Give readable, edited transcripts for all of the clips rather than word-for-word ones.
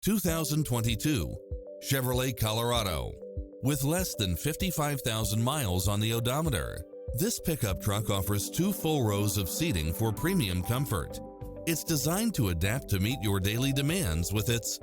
2022 Chevrolet Colorado. With less than 55,000 miles on the odometer, this pickup truck offers 2 full rows of seating for premium comfort. It's designed to adapt to meet your daily demands with its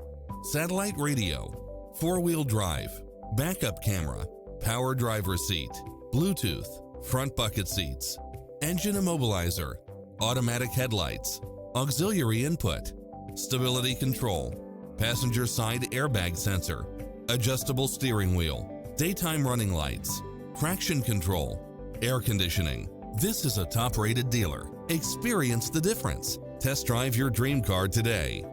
satellite radio, 4-wheel drive, backup camera, power driver seat, Bluetooth, front bucket seats, engine immobilizer, automatic headlights, auxiliary input, stability control, passenger side airbag sensor, adjustable steering wheel, daytime running lights, traction control, air conditioning. This is a top-rated dealer. Experience the difference. Test drive your dream car today.